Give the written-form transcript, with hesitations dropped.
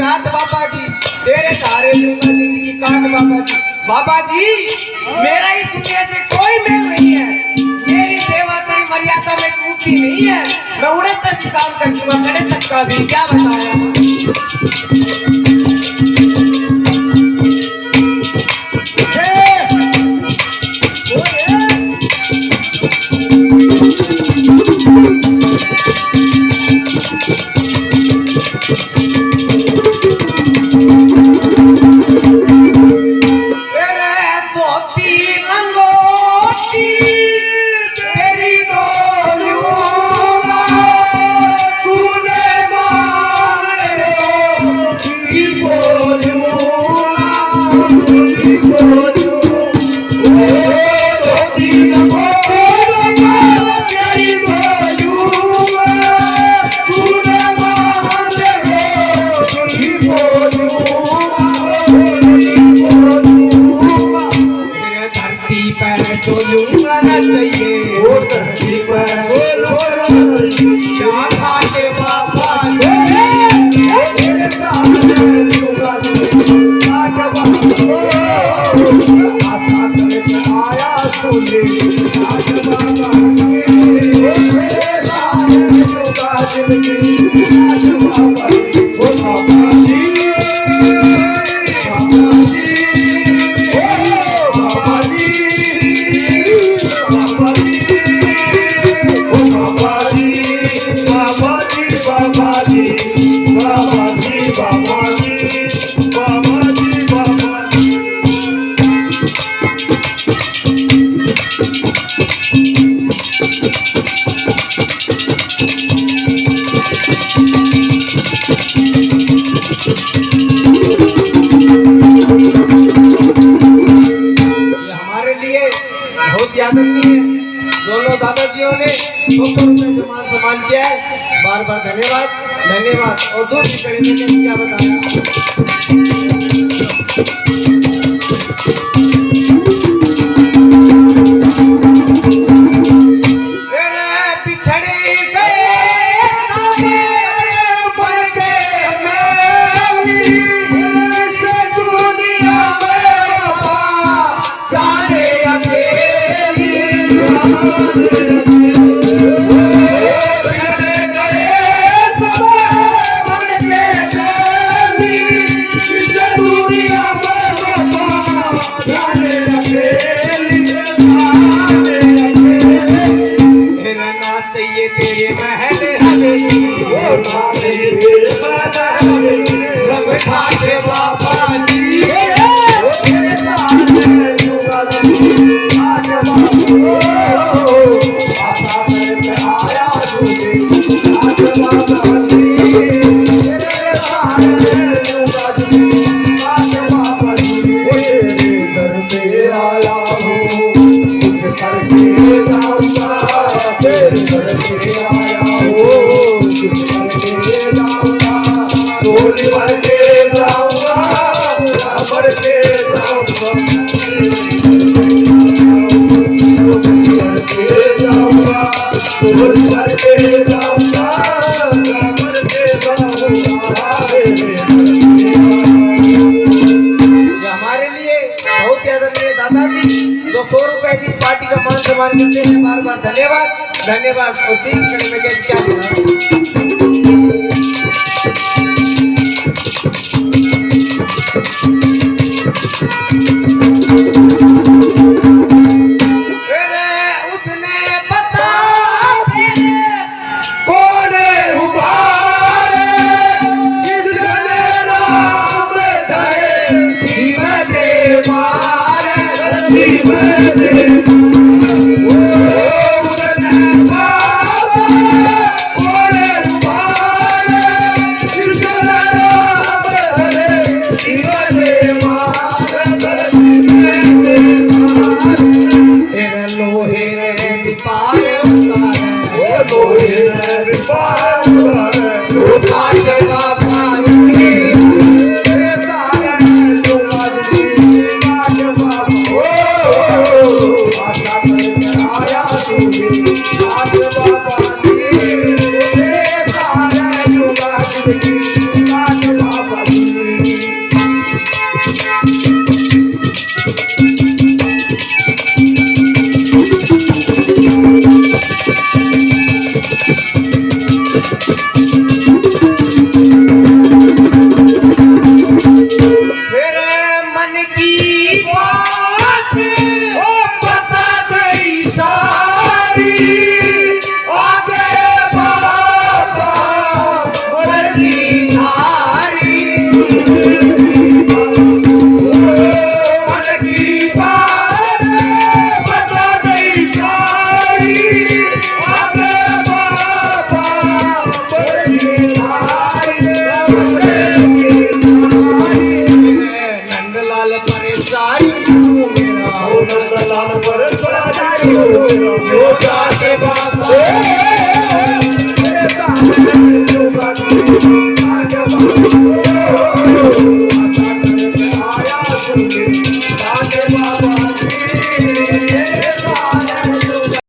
काट बाबा जी, तेरे सहारे दूंगा जिंदगी काट बाबा जी। बाबा जी मेरा इस दुनिया से कोई मेल नहीं है, मेरी सेवा तेरी मर्यादा में टूटती नहीं है। मैं उड़े तक भी काम कर दूंगा, खड़े तक का भी, क्या बताया। दोनों दादाजियों ने 200 रुपए सम्मान किया है, बार बार धन्यवाद धन्यवाद। और दूसरी कड़ी में क्या बताया, तेरे महल हवेली रब ठाके बाबा जी, तेरे सामने दूंगा आज बाबू आशा में आया तुझे आज बाबा जी, तेरे सामने दूंगा आज बाबा जी। तेरे दर पे आया हूँ कुछ करके जाऊंगा, तेरे दर पे आया हूँ कुछ करके जाऊंगा, टोली भर के जाऊंगा भर के जाऊंगा, टोली भर के जाऊंगा टोली भर के जाऊंगा भर के जाऊंगा। हमारे लिए बहुत ही आदरणीय दादाजी जो 100 रुपए की पार्टी का मान सम्मान करते हैं, बार बार धन्यवाद धन्यवाद। और तीसरी कड़ी में क्या देना, पर थोड़ा जायो यो जाके बाबा